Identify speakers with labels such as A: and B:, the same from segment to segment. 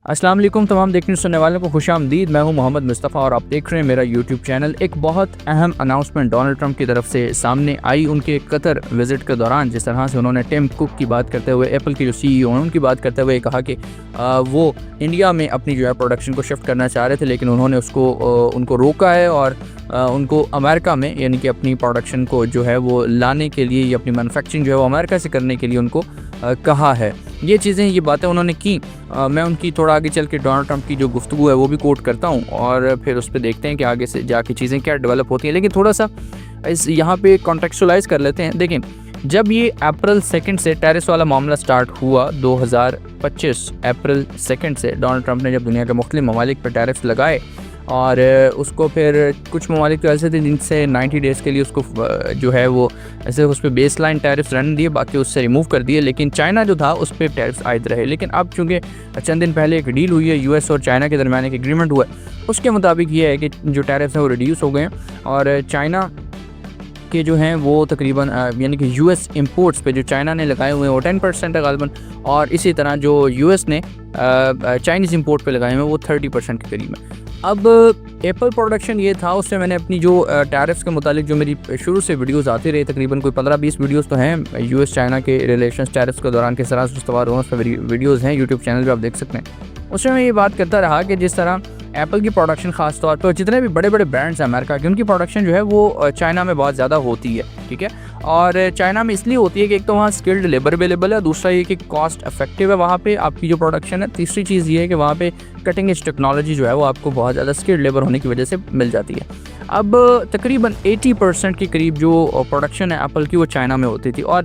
A: अस्सलाम वालेकुम तमाम देखने सुनने वालों को खुशामदीद। मैं हूं मोहम्मद मुस्तफ़ा और आप देख रहे हैं मेरा यूट्यूब चैनल। एक बहुत अहम अनाउंसमेंट डोनाल्ड ट्रंप की तरफ से सामने आई उनके कतर विज़िट के दौरान। जिस तरह से उन्होंने टिम कुक की बात करते हुए, एप्पल के जो CEO हैं उनकी बात करते हुए कहा कि वो इंडिया में अपनी जो है प्रोडक्शन को शिफ्ट करना चाह रहे थे, लेकिन उन्होंने उनको रोका है और उनको अमेरिका में यानी कि अपनी प्रोडक्शन को जो है वो लाने के लिए या अपनी मैन्युफैक्चरिंग जो है वो अमेरिका से करने के लिए उनको कहा है। ये चीज़ें, ये बातें उन्होंने की। मैं उनकी थोड़ा आगे चल के डोनाल्ड ट्रंप की जो गुफ्तगू है वो भी कोट करता हूँ और फिर उस पर देखते हैं कि आगे से जाके चीज़ें क्या डेवलप होती हैं। लेकिन थोड़ा सा इस यहाँ पे कॉन्टेक्चुअलाइज कर लेते हैं। देखें, जब ये अप्रैल 2 से टैरिफ वाला मामला स्टार्ट हुआ 2025 अप्रैल 2 से डोनाल्ड ट्रंप ने जब दुनिया के मुख्तलिफ ममालिक पर टैरिफ्स लगाए और उसको फिर कुछ ममालिक तो ऐसे थे जिनसे 90 डेज़ के लिए उसको जो है वो ऐसे उस पर बेस लाइन टैरिफ्स रहने दिए, बाकी उससे रिमूव कर दिए। लेकिन चाइना जो था उस पर टैरिफ्स आयद रहे। लेकिन अब चूँकि चंद दिन पहले एक डील हुई है, US और चाइना के दरमियान एक एग्रीमेंट हुआ है, उसके मुताबिक ये है कि जो टैरिफ्स हैं वो रिड्यूस हो गए हैं और चाइना के जो हैं वो तकरीबन यानी कि US इंपोर्ट्स पे जो चाइना ने लगाए हुए हैं वो 10% है गालिबन, और इसी तरह जो US ने चाइनीज़ इंपोर्ट पे लगाए हुए हैं वो 30% के करीब है। अब एप्पल प्रोडक्शन ये था, उससे मैंने अपनी जो टैरिफ्स के मुतालिक जो मेरी शुरू से वीडियोस आती रही, तकरीबन कोई 15-20 वीडियोस तो हैं US चाइना के रिलेशंस टैरिफ्स के दौरान किस तरह से इस्तेमाल हुआ, उस पर वीडियोज़ हैं यूट्यूब चैनल पर, आप देख सकते हैं। उसमें मैं ये बात करता रहा कि जिस तरह एप्पल की प्रोडक्शन ख़ास तौर पर जितने भी बड़े बड़े ब्रांड्स हैं अमेरिका के, उनकी प्रोडक्शन जो है वो चाइना में बहुत ज़्यादा होती है, ठीक है। और चाइना में इसलिए होती है कि एक तो वहाँ स्किल्ड लेबर अवेलेबल है, दूसरा ये कि कॉस्ट इफेक्टिव है वहाँ पे आपकी जो प्रोडक्शन है, तीसरी चीज़ ये है कि वहाँ पे कटिंग एज टेक्नोलॉजी जो है वो आपको बहुत ज़्यादा स्किल्ड लेबर होने की वजह से मिल जाती है। अब तकरीबन 80% के करीब जो प्रोडक्शन है एप्पल की वो चाइना में होती थी और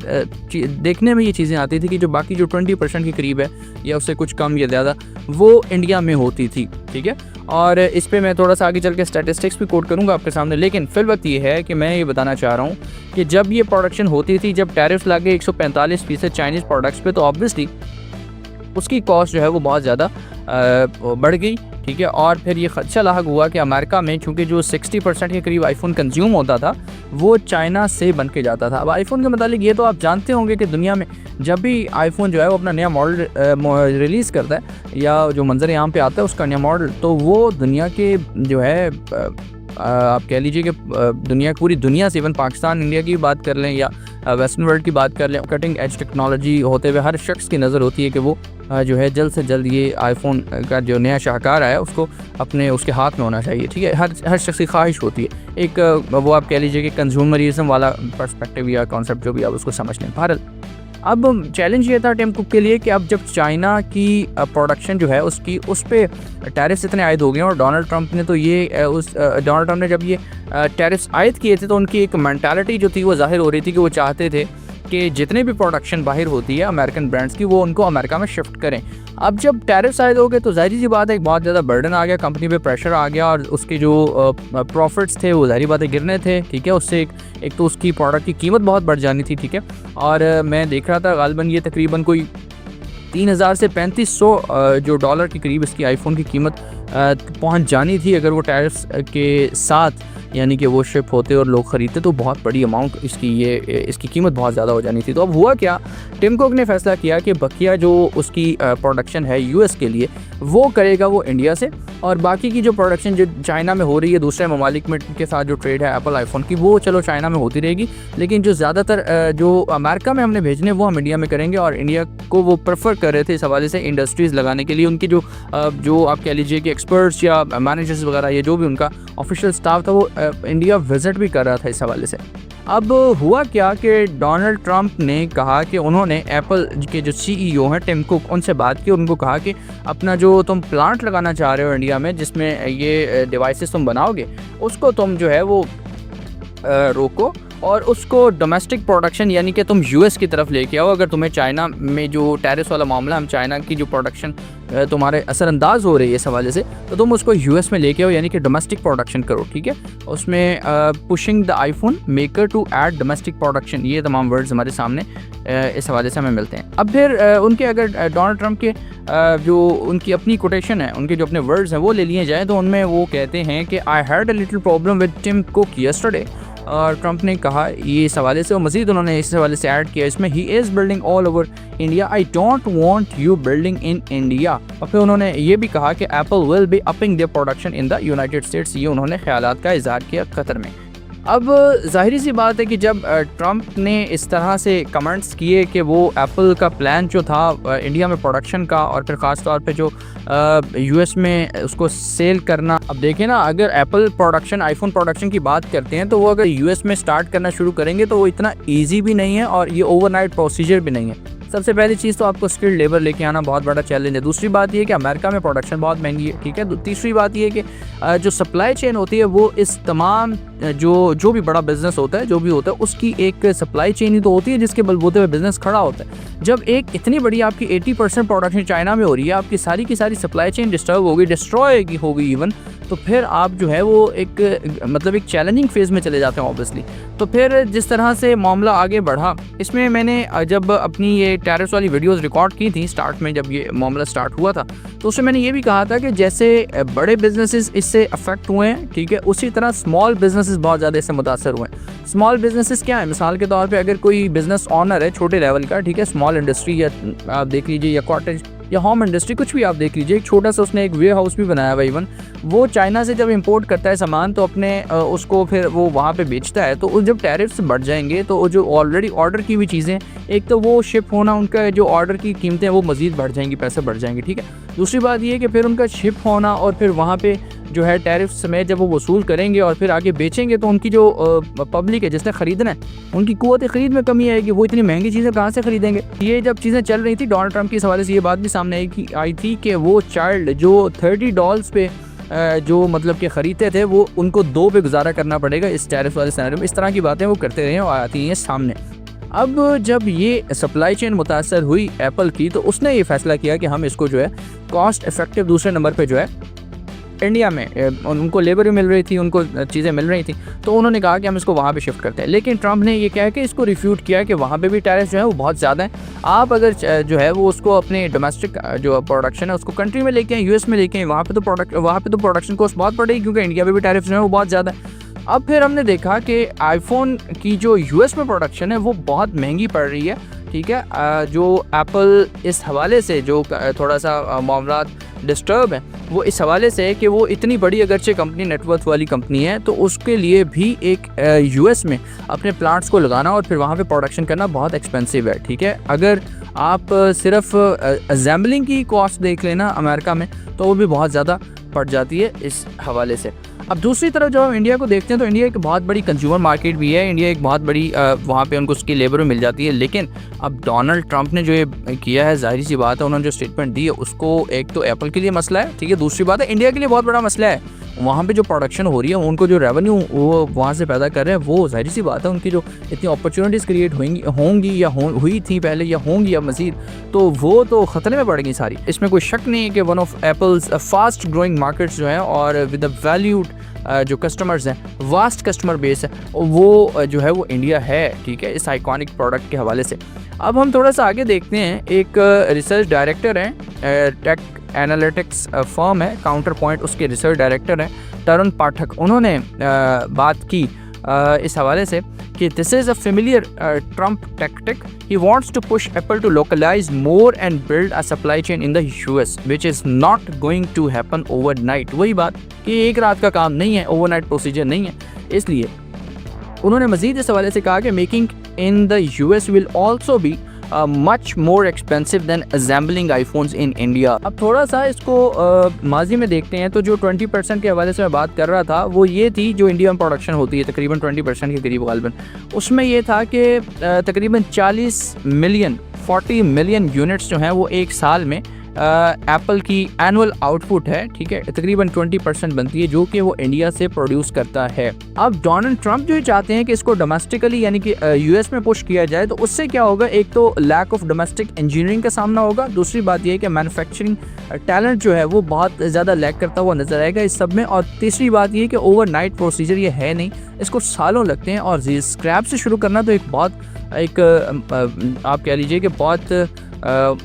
A: देखने में ये चीज़ें आती थी कि जो बाकी जो 20% के करीब है या उससे कुछ कम या ज़्यादा वो इंडिया में होती थी, ठीक है। और इस पे मैं थोड़ा सा आगे चल के स्टैटिस्टिक्स भी कोट करूँगा आपके सामने। लेकिन फिल वक्त ये है कि मैं ये बताना चाह रहा हूँ कि जब ये प्रोडक्शन होती थी, जब टैरिफ्स लगे 145% चाइनीज़ प्रोडक्ट्स पे, तो ऑब्वियसली उसकी कॉस्ट जो है वो बहुत ज़्यादा बढ़ गई, ठीक है। और फिर ये खदशा लाहक हुआ कि अमेरिका में चूँकि जो 60% के करीब आईफोन कंज्यूम होता था वो चाइना से बन के जाता था। अब आईफोन के मतलब ये तो आप जानते होंगे कि दुनिया में जब भी आईफोन जो है वो अपना नया मॉडल रिलीज़ करता है या जो मंजर यहाँ पे आता है उसका नया मॉडल, तो वो दुनिया के जो है आप कह लीजिए कि पूरी दुनिया से, इवन पाकिस्तान इंडिया की बात कर लें या वेस्टर्न वर्ल्ड की बात कर लें, कटिंग एज टेक्नोलॉजी होते हुए हर शख्स की नज़र होती है कि वो जो है जल्द से जल्द ये आईफोन का जो नया शाहकार आया उसको उसके हाथ में होना चाहिए, ठीक है। हर शख्स की ख्वाहिश होती है। एक वो आप कह लीजिए कि कंज्यूमरिज्म वाला पर्सपेक्टिव या कॉन्सेप्ट जो भी आप उसको समझ लें। भारत अब चैलेंज ये था टिम कुक के लिए कि अब जब चाइना की प्रोडक्शन जो है उस पर टैरिफ्स इतने आयद हो गए और डोनाल्ड ट्रंप ने डोनाल्ड ट्रंप ने जब ये टैरिफ्स आयद किए थे तो उनकी एक मेंटालिटी जो थी वो जाहिर हो रही थी कि वो चाहते थे कि जितने भी प्रोडक्शन बाहर होती है अमेरिकन ब्रांड्स की वो उनको अमेरिका में शिफ्ट करें। अब जब टैरिफ्स आयद हो गए तो जाहिर सी बात है एक बहुत ज़्यादा बर्डन आ गया, कंपनी पे प्रेशर आ गया और उसके जो प्रॉफिट्स थे वो जाहिर बात है गिरने थे, ठीक है। उससे एक तो उसकी प्रोडक्ट की कीमत बहुत बढ़ जानी थी, ठीक है। और मैं देख रहा था गालिबन ये तकरीबन कोई 3000 से 3500 जो डॉलर के करीब इसकी आईफोन की कीमत पहुंच जानी थी अगर वो टैरिफ्स के साथ यानी कि वो शिप होते और लोग ख़रीदते, तो बहुत बड़ी अमाउंट इसकी कीमत बहुत ज़्यादा हो जानी थी। तो अब हुआ क्या, टिम कुक ने फैसला किया कि बकिया जो उसकी प्रोडक्शन है US के लिए वो करेगा वो इंडिया से, और बाकी की जो प्रोडक्शन जो चाइना में हो रही है दूसरे ममालिक में के साथ जो ट्रेड है एप्पल आईफोन की वो चलो चाइना में होती रहेगी, लेकिन जो ज़्यादातर जो अमेरिका में हमने भेजने वो हम इंडिया में करेंगे। और इंडिया को वो प्रेफर कर रहे थे इस हवाले से इंडस्ट्रीज़ लगाने के लिए। उनकी जो आप कह लीजिए कि एक्सपर्ट्स या मैनेजर्स वगैरह ये जो भी उनका ऑफिशियल स्टाफ था वो इंडिया विज़िट भी कर रहा था इस हवाले से। अब हुआ क्या कि डोनाल्ड ट्रंप ने कहा कि उन्होंने एप्पल के जो CEO हैं टिम कुक, उनसे बात की और उनको कहा कि अपना जो तुम प्लांट लगाना चाह रहे हो इंडिया में जिसमें ये डिवाइसेस तुम बनाओगे उसको तुम जो है वो रोको और उसको डोमेस्टिक प्रोडक्शन यानी कि तुम US की तरफ लेके आओ। अगर तुम्हें चाइना में जो टैरिफ वाला मामला, हम चाइना की जो प्रोडक्शन तुम्हारे असरअंदाज हो रही है इस हवाले से, तो तुम उसको US में लेके आओ यानी कि डोमेस्टिक प्रोडक्शन करो, ठीक है। उसमें pushing the iPhone maker to add domestic production, ये तमाम वर्ड्स हमारे सामने इस हवाले से हमें मिलते हैं। अब फिर उनके अगर डोनाल्ड ट्रंप के जो उनकी अपनी कोटेशन है, उनके जो अपने वर्ड्स हैं वो ले लिए जाएँ तो उनमें वो कहते हैं कि I had a little problem with Tim Cook yesterday और ट्रंप ने कहा ये इस हवाले से, और मज़ीद उन्होंने इस हवाले से ऐड किया इसमें, he is building all over India, I don't want you building in India. और फिर उन्होंने ये भी कहा कि Apple will be upping their production in the United states. ये उन्होंने ख्यालात का इज़हार किया कतर में। अब ज़ाहिर सी बात है कि जब ट्रंप ने इस तरह से कमेंट्स किए कि वो एप्पल का प्लान जो था इंडिया में प्रोडक्शन का और फिर ख़ास तौर पे जो यूएस में उसको सेल करना, अब देखें ना, अगर एप्पल प्रोडक्शन, आईफोन प्रोडक्शन की बात करते हैं तो वो अगर यूएस में स्टार्ट करना शुरू करेंगे तो वो इतना ईजी भी नहीं है और ये ओवरनाइट प्रोसीजर भी नहीं है। सबसे पहली चीज़ तो आपको स्किल्ड लेबर लेके आना बहुत बड़ा चैलेंज है। दूसरी बात ये है कि अमेरिका में प्रोडक्शन बहुत महंगी है, ठीक है। तीसरी बात ये है कि जो सप्लाई चेन होती है वो इस तमाम जो भी बड़ा बिजनेस होता है, जो भी होता है, उसकी एक सप्लाई चेन ही तो होती है जिसके बलबूते पे बिजनेस खड़ा होता है। जब एक इतनी बड़ी आपकी 80% प्रोडक्शन चाइना में हो रही है, आपकी सारी की सारी सप्लाई चेन डिस्टर्ब होगी, डिस्ट्रॉय होगी इवन, तो फिर आप जो है वो एक मतलब एक चैलेंजिंग फेज़ में चले जाते हैं ऑब्वियसली। तो फिर जिस तरह से मामला आगे बढ़ा, इसमें मैंने जब अपनी ये टैरिफ्स वाली वीडियोस रिकॉर्ड की थी स्टार्ट में, जब ये मामला स्टार्ट हुआ था, तो उसमें मैंने ये भी कहा था कि जैसे बड़े बिजनेसेस इससे अफेक्ट हुए हैं, ठीक है, उसी तरह स्मॉल बिजनेसेस बहुत ज़्यादा इससे मुतासर हुए हैं। स्मॉल बिजनेसेस क्या है? मिसाल के तौर पे अगर कोई बिजनेस ऑनर है छोटे लेवल का, ठीक है, स्मॉल इंडस्ट्री या आप देख लीजिए, या कॉटेज या होम इंडस्ट्री, कुछ भी आप देख लीजिए, एक छोटा सा उसने एक वेयर हाउस भी बनाया हुआ, इवन वो चाइना से जब इंपोर्ट करता है सामान तो अपने उसको फिर वो वहाँ पे बेचता है, तो जब टैरिफ्स बढ़ जाएंगे तो जो ऑलरेडी ऑर्डर की हुई चीज़ें, एक तो वो शिप होना, उनका जो ऑर्डर की कीमतें वो मज़ीद बढ़ जाएंगी, पैसे बढ़ जाएंगे, ठीक है। दूसरी बात ये है कि फिर उनका शिप होना और फिर वहाँ पे जो है टैरिफ समेत जब वो वसूल करेंगे और फिर आगे बेचेंगे तो उनकी जो पब्लिक है जिसने ख़रीदना है, उनकी क़ुव्वत ख़रीद में कमी आएगी, वो इतनी महंगी चीज़ें कहाँ से ख़रीदेंगे। ये जब चीज़ें चल रही थी, डोनाल्ड ट्रंप की इस हवाले से ये बात भी सामने आई थी कि वो चाइल्ड जो $30 पे जो मतलब कि ख़रीदते थे, वो उनको 2 पे गुजारा करना पड़ेगा इस टैरिफ वाले सिनेरियो में। इस तरह की बातें वो करते रहे और आती हैं सामने। अब जब ये सप्लाई चेन मुतासर हुई एप्पल की, तो उसने ये फ़ैसला किया कि हम इसको जो है कॉस्ट इफ़ेक्टिव दूसरे नंबर पे जो है इंडिया में, उनको लेबर भी मिल रही थी, उनको चीज़ें मिल रही थी, तो उन्होंने कहा कि हम इसको वहाँ पे शिफ्ट करते हैं। लेकिन ट्रंप ने ये कहा कि इसको रिफ्यूट किया कि वहाँ पे भी टैरिफ जो है वो बहुत ज़्यादा है। आप अगर जो है वो उसको अपने डोमेस्टिक जो प्रोडक्शन है उसको कंट्री में लेके आए, यूएस में लेके आए, वहाँ पे तो प्रोडक्शन कॉस्ट बहुत पड़ेगी, क्योंकि इंडिया में भी टैरिफ जो है वो बहुत ज़्यादा है। अब फिर हमने देखा कि आईफोन की जो यूएस में प्रोडक्शन है वो बहुत महंगी पड़ रही है, ठीक है। जो एप्पल इस हवाले से जो थोड़ा सा मामला डिस्टर्ब है, वो इस हवाले से है कि वो इतनी बड़ी अगरचे कंपनी, नेटवर्थ वाली कंपनी है, तो उसके लिए भी एक यूएस में अपने प्लांट्स को लगाना और फिर वहाँ पे प्रोडक्शन करना बहुत एक्सपेंसिव है, ठीक है। अगर आप सिर्फ असेंबलिंग की कॉस्ट देख लेना अमेरिका में, तो वो भी बहुत ज़्यादा पड़ जाती है इस हवाले से। अब दूसरी तरफ जब हम इंडिया को देखते हैं तो इंडिया एक बहुत बड़ी कंज्यूमर मार्केट भी है, इंडिया एक बहुत बड़ी वहाँ पे उनको उसकी लेबर मिल जाती है। लेकिन अब डोनाल्ड ट्रंप ने जो ये किया है, जाहिर सी बात है, उन्होंने जो स्टेटमेंट दी है उसको, एक तो एप्पल के लिए मसला है, ठीक है, दूसरी बात है इंडिया के लिए बहुत बड़ा मसला है। वहाँ पे जो प्रोडक्शन हो रही है, उनको जो रेवेन्यू वो वहाँ से पैदा कर रहे हैं, वो जाहिर सी बात है उनकी जो इतनी अपॉर्चुनिटीज़ क्रिएट होंगी या हुई थी पहले या होंगी या मज़ीद, तो वो तो ख़तरे में पड़ गई सारी। इसमें कोई शक नहीं है कि one of apples fast growing markets जो है और विद द वैल्यूड जो कस्टमर्स हैं, वास्ट कस्टमर बेस है, वो जो है वो इंडिया है, ठीक है, इस आइकॉनिक प्रोडक्ट के हवाले से। अब हम थोड़ा सा आगे देखते हैं, एक रिसर्च डायरेक्टर हैं, टेक एनालिटिक्स फर्म है काउंटर पॉइंट, उसके रिसर्च डायरेक्टर हैं तरुण पाठक। उन्होंने बात की इस हवाले से कि this is a familiar Trump tactic, he wants to push Apple to localize more and build a supply chain in the US which is not going to happen overnight. वही बात कि एक रात का काम नहीं है, ओवरनाइट प्रोसीजर नहीं है। इसलिए उन्होंने मज़ीद इस हवाले से कहा कि making in the US will also be much more expensive than assembling iPhones in India. अब थोड़ा सा इसको माजी में देखते हैं, तो जो 20% के हवाले से मैं बात कर रहा था, वो ये थी जो इंडिया में प्रोडक्शन होती है तकरीबन 20% के करीब गालिबन, उसमें ये था कि तकरीबन 40 मिलियन यूनिट्स जो हैं वो एक साल में एप्पल की एनुअल आउटपुट है, ठीक है, तकरीबन 20% बनती है जो कि वो इंडिया से प्रोड्यूस करता है। अब डोनाल्ड ट्रंप जो चाहते हैं कि इसको डोमेस्टिकली यानी कि यूएस में पुश किया जाए, तो उससे क्या होगा, एक तो लैक ऑफ डोमेस्टिक इंजीनियरिंग का सामना होगा, दूसरी बात यह है कि मैन्युफैक्चरिंग टैलेंट जो है वो बहुत ज़्यादा लैक करता हुआ नजर आएगा इस सब में, और तीसरी बात यह कि ओवरनाइट प्रोसीजर ये है नहीं, इसको सालों लगते हैं, और स्क्रैप से शुरू करना तो एक आप कह लीजिए कि बहुत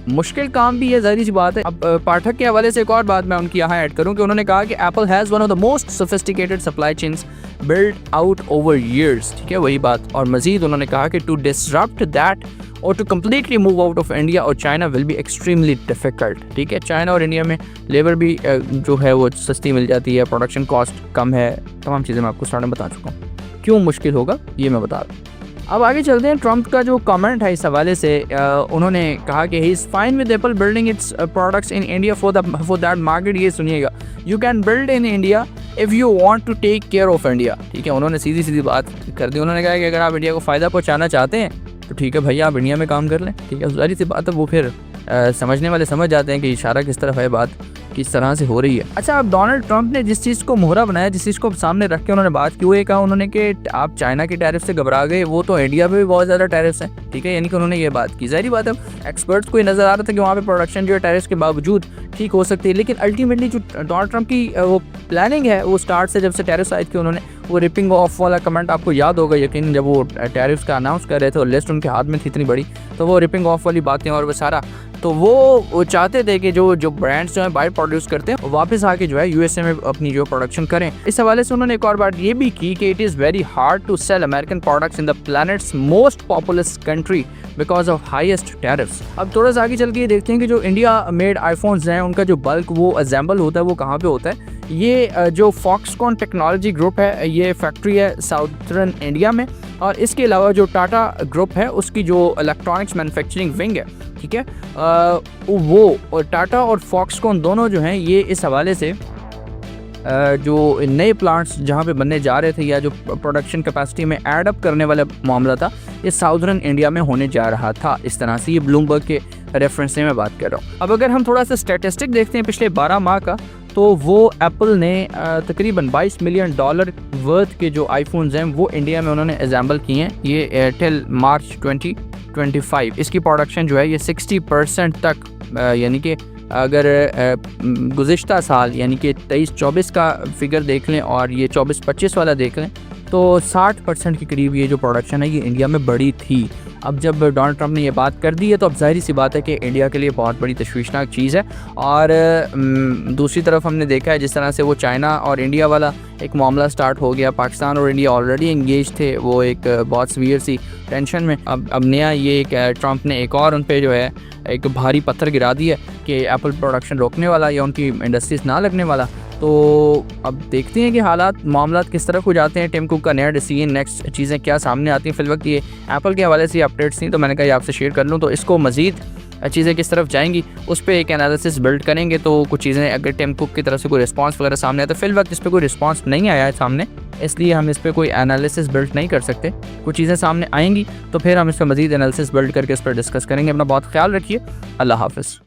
A: मुश्किल काम भी है, ज़ाहिर सी बात है। अब पाठक के हवाले से एक और बात मैं उनकी यहाँ ऐड करूँ कि उन्होंने कहा कि Apple has one of the most sophisticated supply chains build out over years, ठीक है वही बात। और मज़ीद उन्होंने कहा कि टू डिसरप्ट दैट और to completely move out of India और China will be extremely difficult, ठीक है। चाइना और इंडिया में लेबर भी जो है वो सस्ती मिल जाती है, प्रोडक्शन कॉस्ट कम है, तमाम चीज़ें मैं आपको स्टार्ट में बता चुका हूँ। क्यों मुश्किल होगा ये मैं बता रहा हूँ। अब आगे चलते हैं। ट्रम्प का जो कमेंट है इस हवाले से, उन्होंने कहा कि he is fine with Apple building its products in India for that market. ये सुनिएगा, you can build in India if you want to take care of India, ठीक है। उन्होंने सीधी सीधी बात कर दी। उन्होंने कहा कि अगर आप इंडिया को फ़ायदा पहुँचाना चाहते हैं तो ठीक है भैया, आप इंडिया में काम कर लें, ठीक है। ज़ाहिर सी बात है वो फिर समझने वाले समझ जाते हैं कि इशारा किस तरफ है, बात किस तरह से हो रही है। अच्छा, अब डोनाल्ड ट्रंप ने जिस चीज़ को मोहरा बनाया, जिस चीज़ को सामने रख के उन्होंने बात की, वो ये कहा उन्होंने कि आप चाइना के टैरिफ से घबरा गए, वो तो इंडिया पे भी बहुत ज़्यादा टैरिफ्स हैं, ठीक है। यानी कि उन्होंने ये बात की। ज़ाहिर बात है एक्सपर्ट्स को ये नज़र आ रहा था कि वहाँ पे प्रोडक्शन जो है टैरिफ्स के बावजूद ठीक हो सकती है, लेकिन अल्टीमेटली जो डोनाल्ड ट्रंप की वो प्लानिंग है, वो स्टार्ट से जब से टैरिफ्स आए थे, उन्होंने वो रिपिंग ऑफ वाला कमेंट आपको याद होगा यकीन, जब वो टैरिफ्स का अनाउंस कर रहे थे और लिस्ट उनके हाथ में थी इतनी बड़ी, तो वो रिपिंग ऑफ वाली बातें और वो सारा, तो वो चाहते थे कि जो ब्रांड्स जो हैं बाहर प्रोड्यूस करते हैं वापस आके जो है यूएसए में अपनी जो प्रोडक्शन करें। इस हवाले से उन्होंने एक और बात ये भी की कि it is very hard to sell American products in the planet's most populous country because of highest tariffs. अब थोड़ा सा आगे चल के देखते हैं कि जो इंडिया मेड आईफोन्स हैं उनका जो बल्क वो असेंबल होता है वो कहाँ पे होता है। ये जो फॉक्सकॉन टेक्नोलॉजी ग्रुप है, ये फैक्ट्री है साउथर्न इंडिया में, और इसके अलावा जो टाटा ग्रुप है उसकी जो इलेक्ट्रॉनिक्स मैन्युफैक्चरिंग विंग है, ठीक है, वो और टाटा और फॉक्सकॉन दोनों जो हैं ये इस हवाले से जो नए प्लांट्स जहाँ पे बनने जा रहे थे या जो प्रोडक्शन कैपेसिटी में ऐड अप करने वाला मामला था, ये साउदर्न इंडिया में होने जा रहा था। इस तरह से ये ब्लूमबर्ग के रेफरेंस से मैं बात कर रहा हूँ। अब अगर हम थोड़ा सा स्टैटिस्टिक देखते हैं पिछले 12 माह का, तो वो एप्पल ने तकरीबन $22 मिलियन वर्थ के जो आईफोन्स हैं वो इंडिया में उन्होंने असेंबल किए हैं। ये टिल मार्च 2025 इसकी प्रोडक्शन जो है ये 60% तक, यानी कि अगर गुज़िश्ता साल यानी कि 23-24 का फिगर देख लें और ये 24-25 वाला देख लें, तो 60% के करीब ये जो प्रोडक्शन है ये इंडिया में बढ़ी थी। अब जब डोनाल्ड ट्रंप ने ये बात कर दी है तो अब ज़ाहिर सी बात है कि इंडिया के लिए बहुत बड़ी तशवीशनाक चीज़ है। और दूसरी तरफ हमने देखा है जिस तरह से वो चाइना और इंडिया वाला एक मामला स्टार्ट हो गया, पाकिस्तान और इंडिया ऑलरेडी इंगेज थे वो एक बहुत सीवियर सी टेंशन में। अब नया ये एक ट्रंप ने एक और उन पे जो है एक भारी पत्थर गिरा दिया कि एप्पल प्रोडक्शन रोकने वाला या उनकी इंडस्ट्रीज ना लगने वाला। तो अब देखते हैं कि हालात मामला किस तरफ हो जाते हैं। टिम कुक का नया डिसीजन, नेक्स्ट चीज़ें क्या सामने आती हैं। फिल वक्त ये एप्पल के हवाले से अपडेट्स थी तो मैंने कहा ये आपसे शेयर कर लूँ, तो इसको मज़ीद चीज़ें किस तरफ जाएंगी उस पर एक एनालिसिस बिल्ड करेंगे। तो कुछ चीज़ें अगर टिम कुक की तरफ से कोई रिस्पांस वगैरह सामने आया तो फिल वक्त इस पर कोई रिस्पांस नहीं आया है सामने, इसलिए हम इस पर कोई एनालिसिस बिल्ड नहीं कर सकते। कुछ चीज़ें सामने आएंगी तो फिर हम इस पर मज़ीद एनालिसिस बिल्ड करके इस पर डिस्कस करेंगे। अपना बहुत ख्याल रखिए। अल्लाह हाफ़िज़।